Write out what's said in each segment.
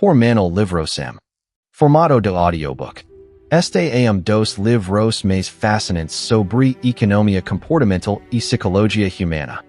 por manual livros formato de audiobook. Este dos livros mais fascinantes sobre economia comportamental e psicologia humana.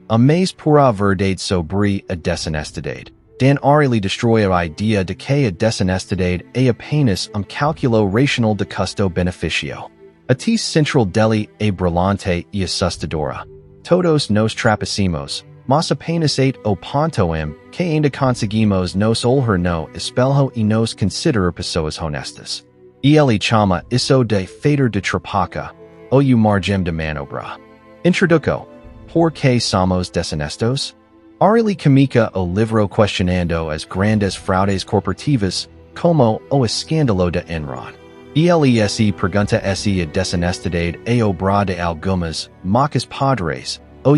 A mais pura verdade sobre a desonestidade. Dan Ariely destrói a ideia de que a desonestidade é apenas cálculo racional de custo-benefício. A tese central dele é brilhante e assustadora. Todos nos trapacimos, mas apenas o ponto que ainda conseguimos nos olhar no espelho e nos considerar pessoas honestas. Ele chama isso de fader de trapaca, ou margem de manobra. Introduco. Por que somos desonestos? Ariely comica o livro questionando as grandes fraudes corporativas, como o escândalo de Enron. Ele pergunta se a desonestidade é obra de algumas marcas padres, ou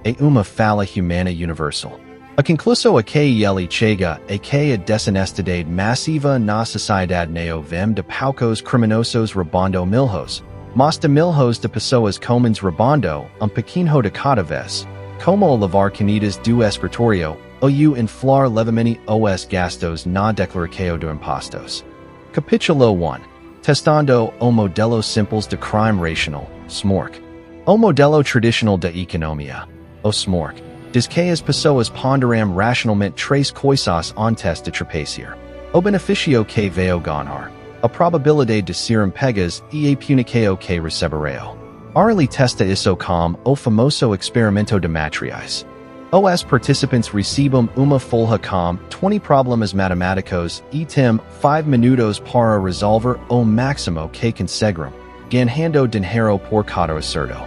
é uma falha humana universal. A conclusão a que ele chega é que a desonestidade massiva na sociedade não vem de poucos criminosos roubando milhões, mas de milhões de pessoas comuns roubando pequeno de cada vez, como lavar canitas do escritório, ou inflar levemente os gastos na declaração de impostos. Capítulo 1. Testando o modelo simples de crime racional, SMORC. O modelo tradicional de economia, o SMORC, diz que as pessoas ponderam racionalmente três coisas antes de trapacear. O benefício que vão ganhar, a probabilidade de serem pegas e a punição que receberão. Ariely testa isso com o famoso experimento de matriz. Os participantes recebem uma folha com 20 problemas matemáticos e têm 5 minutos para resolver o máximo que conseguem, ganhando dinheiro por cada acerto.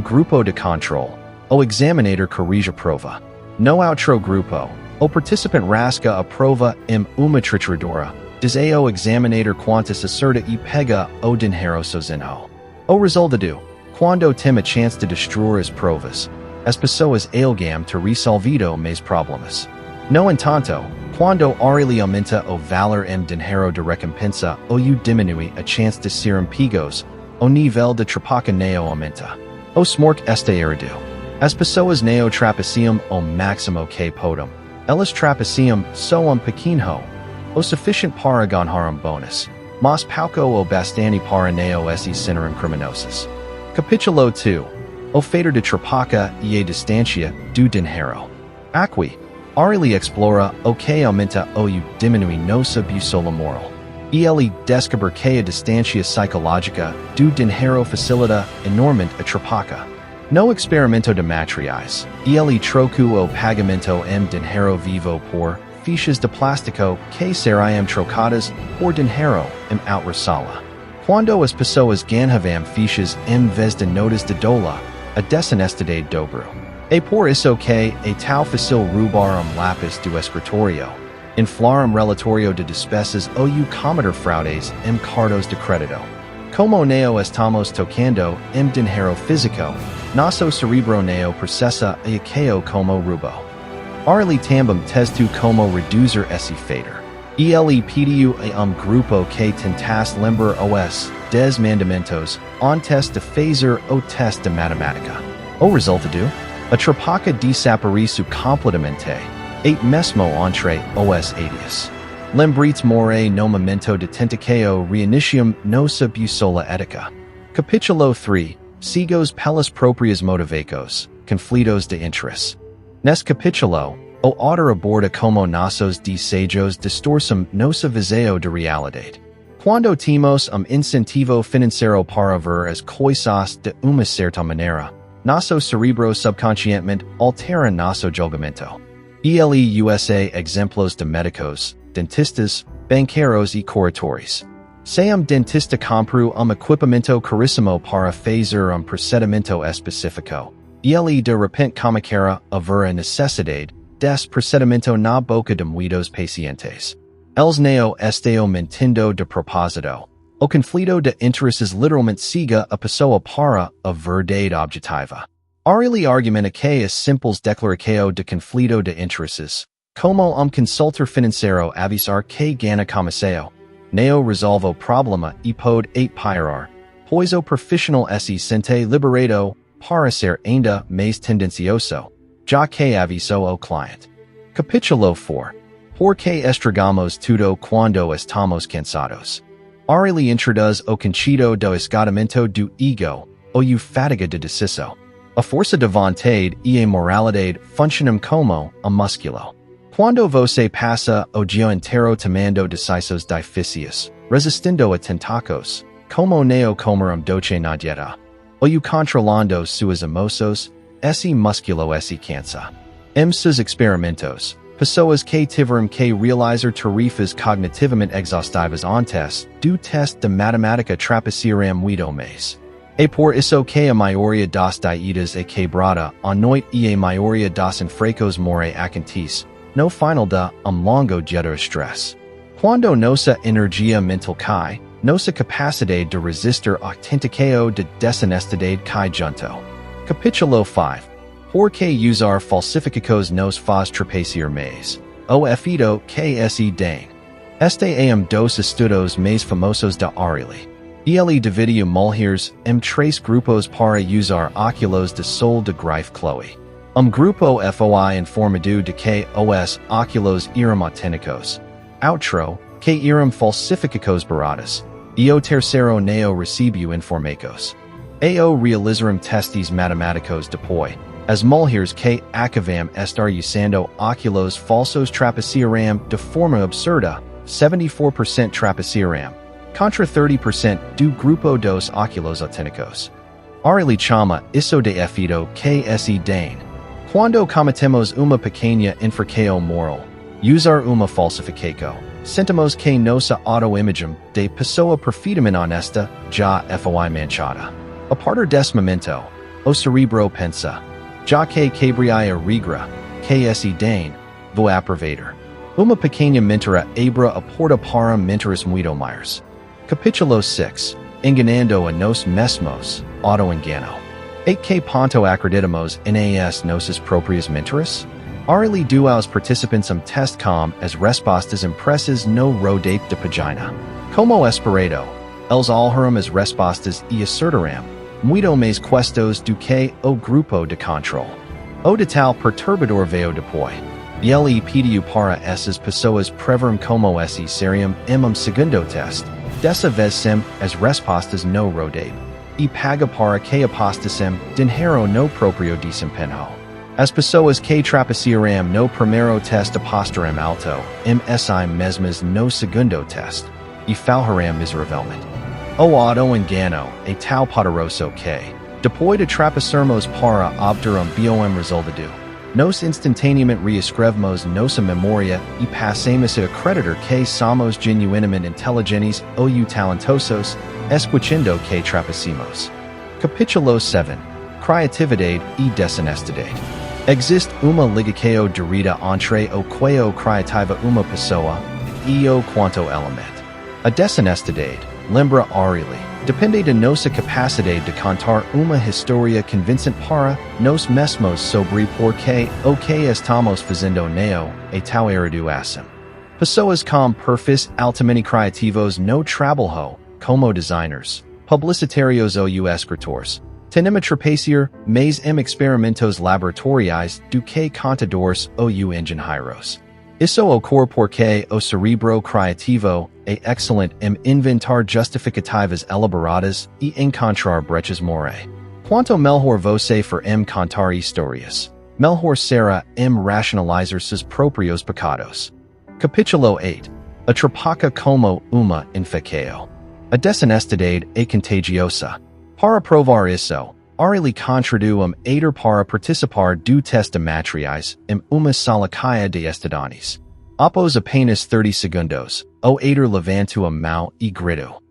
Grupo de controle. O examinador corrige a prova. No outro grupo, o participante rasga a prova uma trituradora. Diz o examinador quantas acerta e pega o dinheiro sozinho. O resultado, quando tem a chance de destruir as provas, as pessoas algam ter resolvido mais problemas. No entanto, quando Ariely aumenta o valor dinheiro de recompensa ou diminui a chance de serem pegos, o nível de trapaca não aumenta. O SMORC está errado. As pessoas não trapaceam o máximo que podem. Elas trapaceam só pequeno, o suficiente para ganhar bônus, mas pouco o bastante para não se serem criminosos. Capítulo 2. O fader de trapaca e a distância do dinheiro. Aqui, Ariely explora o que aumenta ou diminui nossa bússola moral. Ele descobre que a distância psicológica do dinheiro facilita enormemente a trapaca. No experimento de matriz, ele trocou o pagamento dinheiro vivo por fichas de plástico que seriam trocadas por dinheiro outra sala. Quando as pessoas ganhavam fichas em vez de notas de dólar, a desonestidade dobrou. É por isso que é tão fácil roubar lápis do escritório, inflar relatório de despesas ou cometer fraudes cartões de crédito. Como não estamos tocando dinheiro físico, nosso cerebro não processa aquilo como roubo. Ariely também testou como reduzir esse fader. Ele pediu a grupo que tentasse lembrar os 10 mandamentos antes de fazer o teste de matemática. O resultado? A trapaca desapareceu completamente, mesmo entre os 80s. Lembrites more no momento de tentação reiniciam nossa bússola ética. Capítulo 3. Cegos pelas próprias motivações, conflitos de interesse. Neste capítulo, o autor aborda como nossos desejos distorcem nossa visão de realidade. Quando temos incentivo financeiro para ver as coisas de uma certa maneira, nosso cerebro subconscientemente altera nosso julgamento. Ele usa exemplos de médicos, dentistas, banqueiros e corretores. Se dentista comprou equipamento caríssimo para fazer procedimento específico, ele de repente começará a ver a necessidade desse procedimento na boca de muitos pacientes. Eles não estão mentindo de propósito. O conflito de interesses literalmente cega a pessoa para a verdade objetiva. Ariely argumenta que a simples declaração de conflito de interesses, como consultor financeiro avisar que ganha comissão, não resolve o problema e pode piorar, pois o profissional se sente liberado para ser ainda mais tendencioso, já que avisou o cliente. Capítulo 4. Porque estragamos tudo cuando estamos cansados. Ariely introduz o conceito do esgotamento do ego, ou fatiga de deciso. A força de vontade e a moralidade funcionam como a músculo. Quando você passa o dia inteiro tomando decisões difíceis, resistindo a tentacos, como neo comer doce na dieta, ou controlando suas emoções, esse músculo se cansa. Seus experimentos, pessoas que tiveram que realizar tarefas cognitivamente exaustivas antes do teste de matemática trapacearam muito mais. E por isso que a maioria das dietas é quebrada à noite e a maioria das enfracos morre acontece no final de longo dia de stress. Quando nossa energia mental cai, nossa capacidade de resistir autentico de desonestidade cai junto. Capítulo 5. Porque usar falsificados nos faz trapacear mais. O efeito que se tem. Este dos estudos mais famosos da Ariely. Ele dividiu mulheres em três grupos para usar óculos de sol de grifo Chloe. Grupo foi informado de que os óculos eram autênticos. Outro, que eram falsificados baratos. E o terceiro neo recebiu informações. Realizaram testes matemáticos depois. As mulheres que acavam estar usando óculos falsos trapacearam de forma absurda, 74% trapacearam, contra 30% do grupo dos óculos autênticos. Ariely chama isso de efeito que se tem. Quando cometemos uma pequena infração moral, usar uma falsificação, sentimos que nossa autoimagem de pessoa perfeitamente honesta já foi manchada. A partir desse momento, o cerebro pensa, já que quebrei a regra, que se tem, vou aprovar. Uma pequena mentira abre a porta para mentiras muito maiores. Capítulo 6. Enganando a nós mesmos, auto-engano. E que ponto acreditamos nas nossas próprias mentiras? Ariely deu aos participantes teste com as respostas impressas no rodape de página. Como esperado, eles olharam as respostas e acertaram muito mais questos do que o grupo de controle. O de tal perturbador veio depois. Ele pediu para essas pessoas preveram como se seriam em segundo teste. Dessa vez sem as respostas no rodape. E paga para que apostassem dinheiro no próprio desempenho. As pessoas que trapacearam no primeiro teste apostaram alto, si mesmas no segundo teste. E falharam miseravelmente. O auto-engano é tão poderoso que, depois de trapacermos para obter bom resultado, nós instantaneamente reescrevemos nossa memória e passamos a acreditar que somos genuinamente inteligentes ou talentosos, esqueciendo que trapacemos. Capítulo 7. Criatividade e desonestidade. Existe uma ligação direta entre o que criativa uma pessoa e o quanto elemento. A desonestidade, lembra Ariely, depende de nossa capacidade de contar uma história convincente para nós mesmos sobre porque o que estamos fazendo neo é tão errado assim. Pessoas com perfis altamente criativos no trabalho, como designers, publicitários ou escritores, tendem a trapacear mais em experimentos laboratoriais do que contadores ou engenheiros. Isso ocorre porque o cerebro criativo é excelente em inventar justificativas elaboradas e encontrar brechas morais. Quanto melhor você for em contar histórias, melhor será em racionalizar seus próprios pecados. Capítulo 8. A trapaca como uma infecção. A desonestidade é contagiosa. Para provar isso, Ariely contradeu aider para participar do teste de materiais em uma sala cheia de estudantes. Após apenas 30 segundos, o aider levantou a mão e gritou.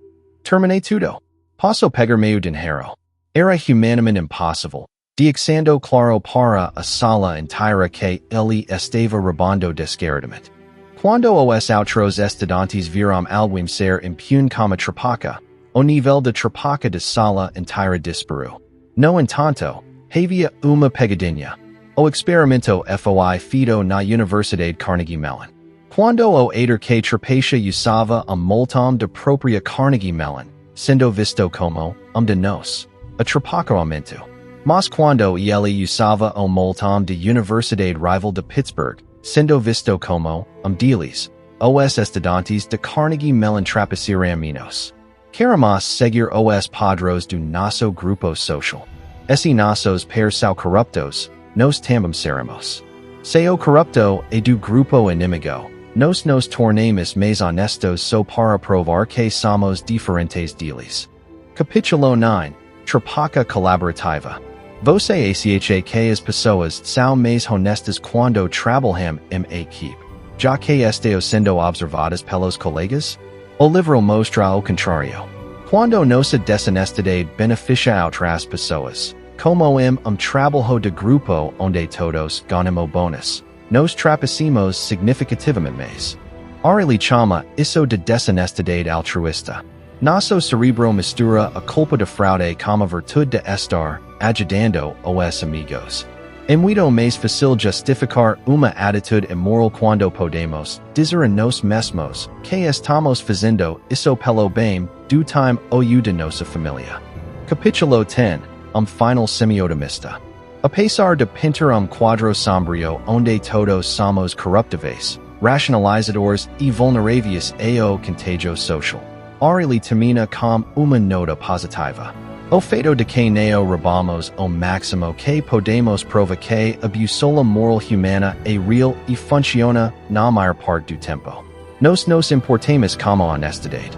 Terminei tudo. Posso pegar meu dinheiro. Era humanamente impossível, dizendo claro para a sala inteira que ele estava roubando descaradamente. Quando os outros estudantes viram alguém ser impune como trapaca, o nível de trapaca da sala inteira disparou. No entanto, havia uma pegadinha. O experimento foi feito na Universidade Carnegie Mellon. Quando o aider que trapaceia usava montão de própria Carnegie Mellon, sendo visto como de nós, a trapaca aumentou. Mas quando ele usava o montão de Universidade rival de Pittsburgh, Sendo visto como, diles, os estudantes de Carnegie Mellon trapaciraminos. Queremos seguir os padros do nosso grupo social. Esse nossos per são corruptos, nos também seremos. Se o corrupto e do grupo inimigo, nos tornemos mais honestos so para provar que somos diferentes deles. Capítulo 9. Troca colaborativa. Você acha que as pessoas são mais honestas quando trabalham em equipe, já que estão sendo observadas pelos colegas? O livro mostra o contrário. Quando nossa desonestidade beneficia outras pessoas, como em trabalho de grupo onde todos ganhamos bônus, nos trapacemos significativamente mais. Ariely chama isso de desonestidade altruista. Nosso cerebro mistura a culpa de fraude com a virtude de estar ajudando os amigos. É muito mais fácil justificar uma atitude imoral quando podemos dizer a nós mesmos que estamos fazendo isso pelo bem do time ou de nossa família. Capítulo 10. Final semiotimista. Apesar de pintar quadro sombrio onde todos somos corruptíveis, racionalizadores e vulneráveis ao contagio social, Ariely termina com uma nota positiva. O feito de que neo roubamos o máximo que podemos prova que a bússola moral humana é real e funciona na maior parte do tempo. Nos importamos como honestidade.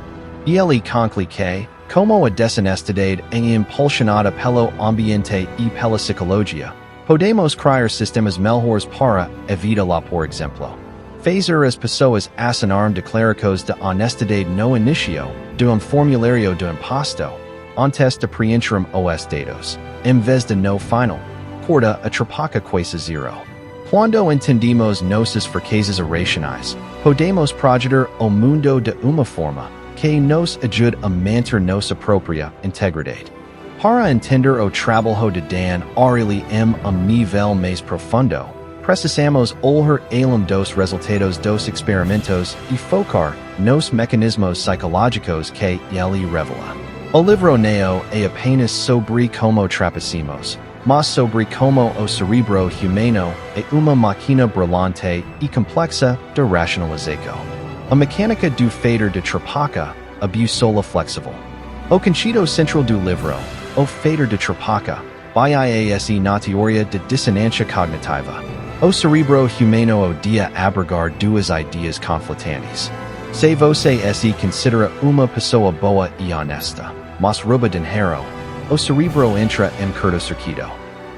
E ele conclui que, como a desonestidade é impulsionada pelo ambiente e pela psicologia, podemos criar sistemas melhores para evitá-la. Por exemplo, fazer as pessoas assinar declarações de honestidade no início de formulário de imposto, antes de preencher os dados, em vez de no final, corta a troca quase zero. Quando entendemos nossas fraquezas irracionais, podemos projetar o mundo de uma forma que nos ajude a manter nossa própria integridade. Para entender o trabalho de Dan Ariely em nível mais profundo, precisamos olhar além dos resultados dos experimentos e focar nos mecanismos psicológicos que ele revela. O livro não é apenas sobre como trapacemos, mas sobre como o cerebro humano é uma máquina brilhante e complexa de racionalização. A mecânica do fator de troca, a bússola flexível. O conceito central do livro, o fator de troca, baseia-se na teoria de dissonância cognitiva. O cerebro humano odia abrigar duas ideias conflitantes. Se você se considera uma pessoa boa e honesta, mas rouba dinheiro, o cerebro entra em curto-circuito.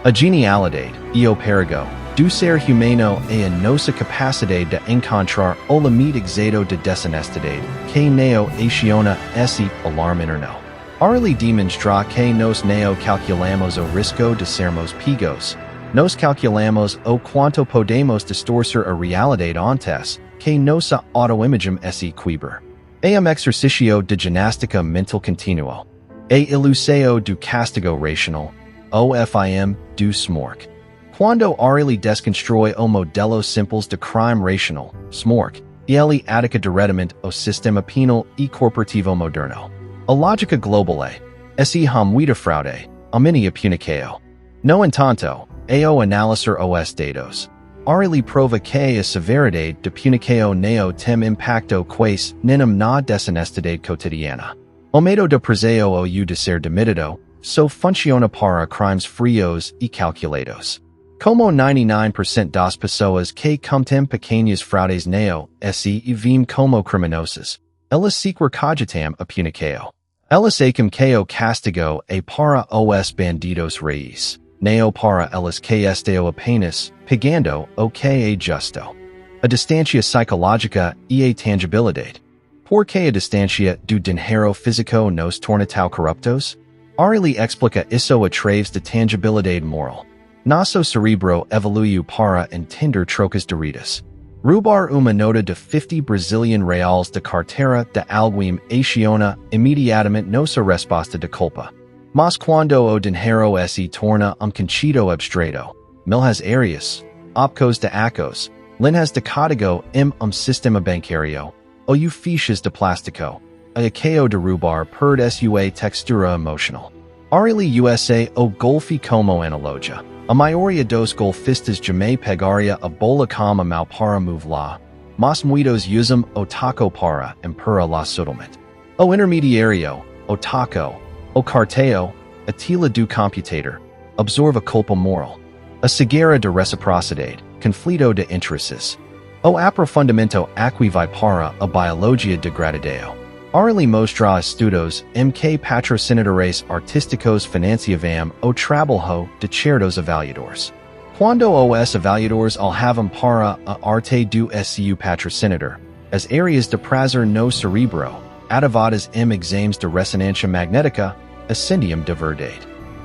A genialidade e o perigo do ser humano é a nossa capacidade de encontrar o limite exato de desonestidade que não aciona esse alarme interno. Ariely demonstra que nos não calculamos o risco de sermos pegos. Nos calculamos o quanto podemos distorcer a realidade antes que nossa autoimagem se equilibre. É exercício de ginástica mental continuo. É ilusão do castigo racional, o FIM do smork. Quando Ariely desconstrói o modelo simples de crime racional, smork, ele ataca diretamente o sistema penal e corporativo moderno. A lógica global é muita fraude, mini punição. No entanto, ao analisar os dados, Ariely prova que a severidade de punição não tem impacto quase nenhum na desonestidade cotidiana. O medo de preso ou de ser demitido só funciona para crimes frios e calculados. Como 99% das pessoas que cometem pequenas fraudes não se veem como criminosas, elas sequer cogitam a punição. Elas acham que o castigo é para os bandidos reis, não para elas que estão apenas pagando o que é justo. A distância psicológica e a tangibilidade. Por que a distância do dinheiro físico nos torna tal corruptos? Ariely explica isso através de tangibilidade moral. Nosso cerebro evoluiu para entender trocas de ritas. Roubar uma nota de 50 Brazilian reais de carteira de alguém aciona imediatamente nossa resposta de culpa. Mas quando o dinheiro se torna conceito abstrato, milhas aéreas, opcos de acos, linhas de código em sistema bancário, ou fichas de plástico, a acao de roubar perde sua textura emocional. Ariely usa o golfe como analogia. A maioria dos golfistas jamais pegaria a bola como mal para mover, mas muitos usam o taco para empurrar lá subtilmente. O intermediário, o taco, o carteio, a tela do computador, absorve a culpa moral. A cegueira de reciprocidade, conflito de interesses. O aprofundamento aqui vai para a biologia degradado. Ariely mostra estudos que patrocinadores artísticos financiavam o trabalho de certos avaliadores. Quando os avaliadores alhavam para a arte do seu patrocinador, as áreas de prazer no cerebro, ativadas exames de ressonância magnética, ascendiam de verdade.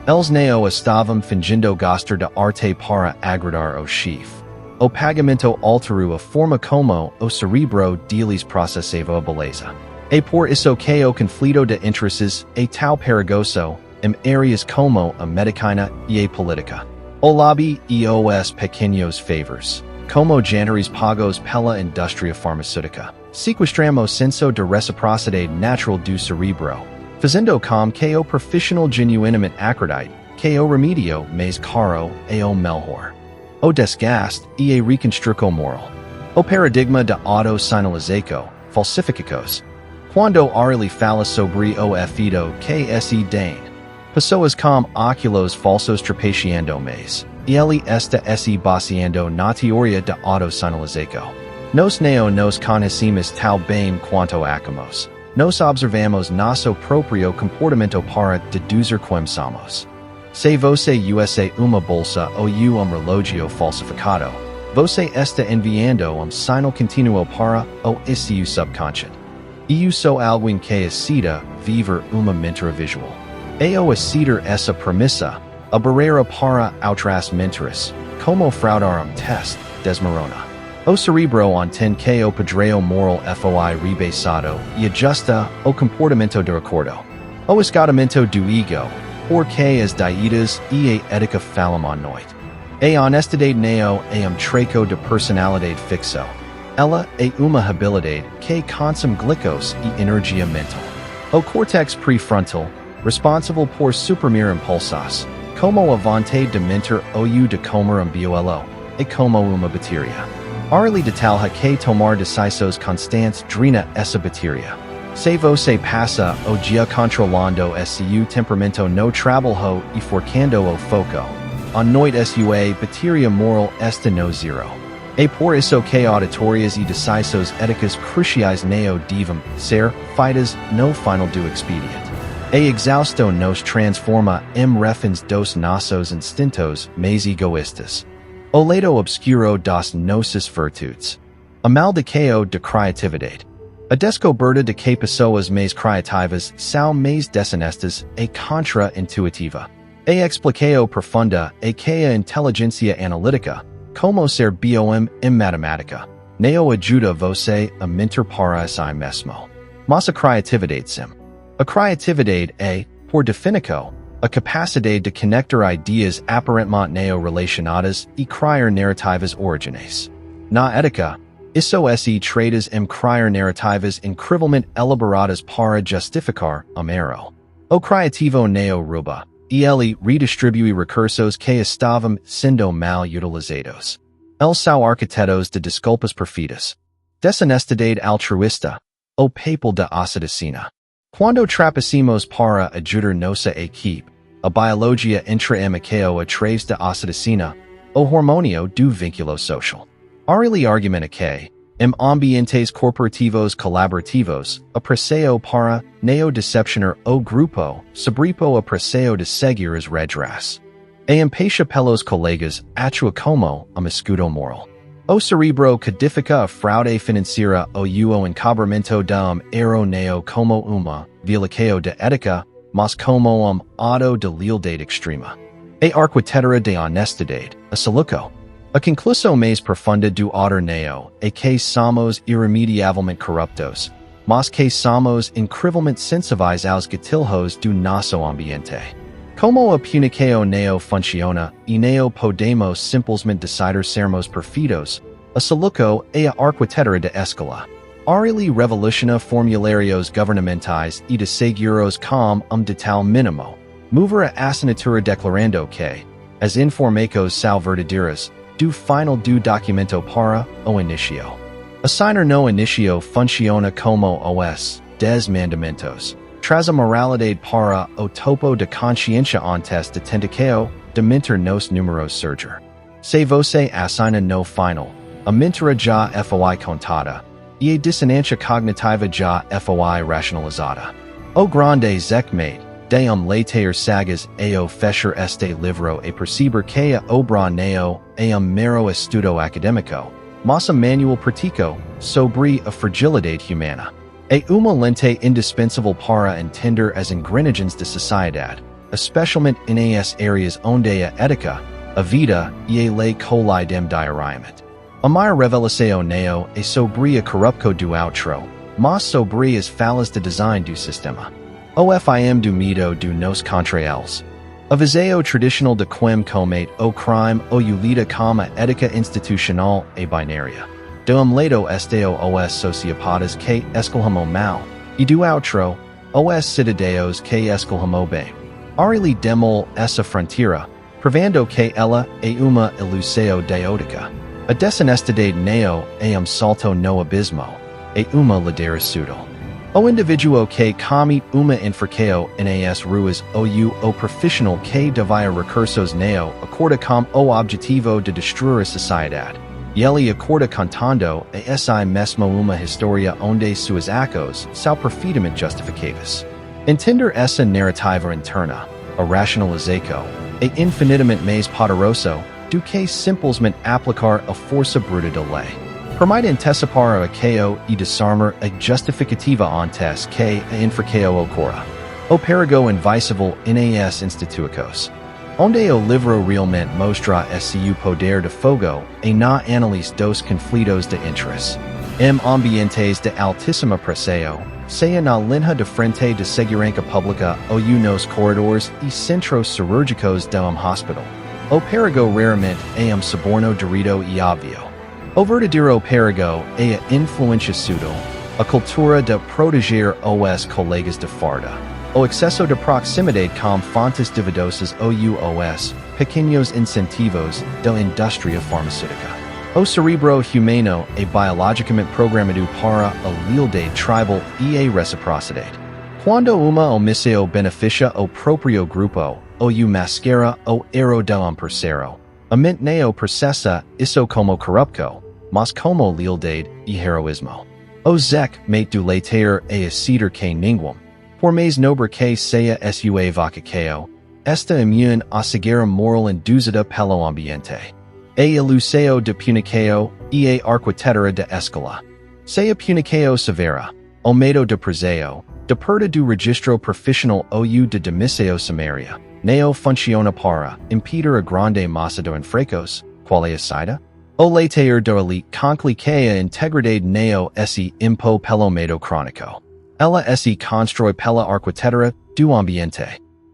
Eles não estavam fingindo gostar de arte para agradar o chefe. O pagamento alterou a forma como o cerebro deles processava a beleza. E por isso que o conflito de interesses é tão perigoso em áreas como a medicina e a política. O lobby e os pequenos favors, como jantares pagos pela indústria farmacêutica, sequestram o senso de reciprocidade natural do cerebro, fazendo com que o profissional genuinamente acredite que o remédio mais caro é o melhor. O desgaste e a reconstrução moral. O paradigma da autossinalização, falsificacos. Quando Ariely fala sobre o efeito que se tem, pessoas com óculos falsos trapaceando mais, e ele está se baseando na teoria da autossinalização. Nós não nos conhecemos tão bem quanto acamos. Nós observamos nosso próprio comportamento para deduzir quem somos. Se você usa uma bolsa ou relógio falsificado, você está enviando sinal continuo para o seu subconsciente. E só alguém que decida viver uma mentira visual. Ao aceitar essa premissa, a barreira para outras mentiras, como fraudar test, desmorona. O cerebro entende que o padrão moral foi rebaixado e ajusta o comportamento de acordo. O esgotamento do ego, porque as dietas e a ética falam à noite. A honestidade não é treco de personalidade fixo. Ela é uma habilidade que consome glicose e energia mental. O córtex prefrontal, responsável por suprimir impulsos, como a vontade de mentir ou de comer bioelo, é como uma bateria. Ariely detalha que tomar decisões constantes drena essa bateria. Se você passa o dia controlando seu temperamento no trabalho e forcando o foco, a noite sua bateria moral está no zero. E por isso que auditórias e decisões éticas cruciais não devem ser feitas no final do expediente. A exausto nos transforma em reféns dos nossos instintos mais egoístas. O lado obscuro das nossas virtudes. A maldição de criatividade. A descoberta de que pessoas mais criativas são mais desonestas e contra-intuitiva. A explicação profunda é que a inteligência analítica, como ser bom em matemática, não ajuda você a mentir para si mesmo. Mas a criatividade sim. A criatividade é, por definição, a capacidade de conectar ideias aparentemente não relacionadas e criar narrativas originais. Na ética, isso se trata em criar narrativas incrivelmente elaboradas para justificar um erro. O criativo não rouba, e ele redistribui recursos que estavam sendo mal utilizados. Eles são arquitetos de desculpas perfeitas. Desonestidade altruísta, o papel da ocitocina. Quando trapacemos para ajudar nossa equipe, a biologia entra em ação através da ocitocina, o hormônio do vínculo social. Ariely argumenta que, em ambientes corporativos colaborativos, a pressão para não decepcionar o grupo sobrepo a pressão de seguir as regras. A empatia pelos colegas atua como escudo moral. O cerebro codifica a fraude financeira ou o encobrimento da erro não como uma violação de ética, mas como ato de lealdade extrema. A arquitetura de honestidade, a soluco. A conclusão mais profunda do autor não é que somos irremediavelmente corruptos, mas que somos incrivelmente sensíveis aos gatilhos do nosso ambiente. Como a punição não funciona e não podemos simplesmente decidir sermos perfeitos, a soluco é a arquitetura de escala. Ariely revoluciona formulários governamentais e de seguros com de tal mínimo, mover a assinatura declarando que as informacos sal verdaderas, do final do documento para o inicio. Assigner no inicio funciona como os des mandamentos. Traz a moralidade para o topo de consciência antes de tentação de mentir nos números surgir. Se você assigna no final, a mentira já foi contada, e a dissonância cognitiva já foi racionalizada. O grande zekmate, de leiter sagas ao fechar este livro e perceber que a obra não é mero estudo acadêmico, mas manual prático sobre a fragilidade humana. É uma lente indispensável para entender as engrenagens da sociedade, especialmente nas áreas onde a ética, a vida e a lei colidem diariamente. A minha revelação não é sobre a corrupção do outro, mas sobre as falhas de design do sistema. O fim do mito do nos contra eles. A visão tradicional de quem comete o crime ou lida com a ética institucional e binária. Do lado estão os sociopatas que escolhem o mal, e do outro, os cidadãos que escolhem o bem. Ariely demol essa fronteira, provando que ela é uma ilusão deótica. A desonestidade não é salto no abismo, é uma ladeira sutil. O indivíduo que comete uma infração nas ruas ou o profissional que devia recursos não acorda com o objetivo de destruir a sociedade. E ele acorda contando a essa mesmo uma história onde suas acos são perfeitamente justificadas. Entender essa narrativa interna, a racionalização, é infinitamente mais poderoso do que simplesmente aplicar a força bruta da lei. Permite antecipar a KO e desarmar a justificativa antes que a infração ocorra. O perigo invisível nas instituições. Onde o livro realmente mostra esse poder de fogo e na análise dos conflitos de interesse. Ambientes de altíssima pressão, seja na linha de frente de segurança pública ou nos corredores e centros cirúrgicos do hospital. O perigo raramente é suborno direto e óbvio. O verdadeiro perigo é a influência sutil, a cultura de proteger os colegas de farda, o excesso de proximidade com fontes duvidosas ou os pequenos incentivos da indústria farmacêutica. O cerebro humano é biologicamente programado para a lealdade tribal e a reciprocidade. Quando uma omissão beneficia o próprio grupo, ou mascara o erro do parceiro, a mente não processa isso como corrupção, mas como lealdade e heroísmo. O zec mate do leitor é aceder que ninguém, por mais nobre que seja sua vocação, está imune a cegueira moral induzida pelo ambiente. A ilusão de punição e a arquitetura de escala. Se a punição severa, o medo de preso, de perda do registro profissional ou de demissão sumária, não funciona para impedir a grande massa de infracos, qual é a saída? O leitor do elite conclui que a integridade não se impõe pelo medo crônico. Ela se constrói pela arquitetura do ambiente.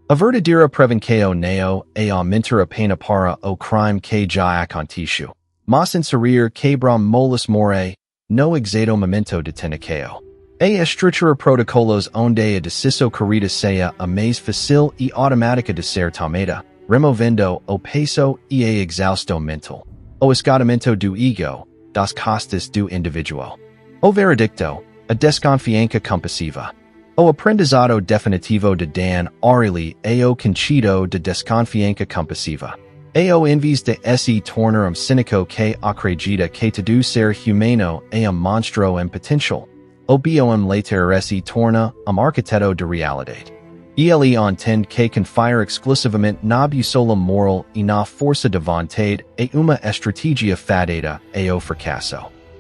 A verdadeira prevenção não é aumentar a pena para o crime que já aconteceu, mas inserir quebra molas more no exato momento de tentação. A estrutura protocolos onde a decisão querida seja a mais fácil e automática de ser tomada, removendo o peso e a exaustão mental. O esgotamento do ego, das costas do indivíduo. O veredicto, a desconfiança compassiva. O aprendizado definitivo de Dan Ariely é o conceito de desconfiança compassiva. É o invés de se tornar cínico que acredita que todo ser humano é monstro em potencial. O bom leitor se torna arquiteto de realidade. Ele entende que confiar exclusivamente na bússola moral e na força de vontade é uma estratégia fadada ao fracasso.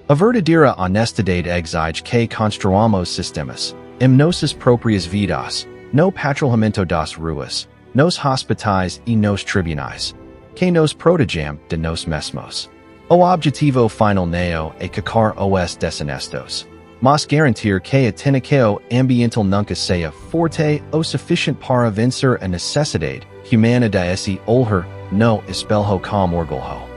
A verdadeira honestidade exige que construamos sistemas, em nossas próprias vidas, no patrulhamento das ruas, nos hospitais e nos tribunais, que nos protegem de nós mesmos. O objetivo final não é cacar os desonestos, mas garantir que a tentação ambiental nunca seja forte o suficiente para vencer a necessidade humana de se olhar no espelho com orgulho.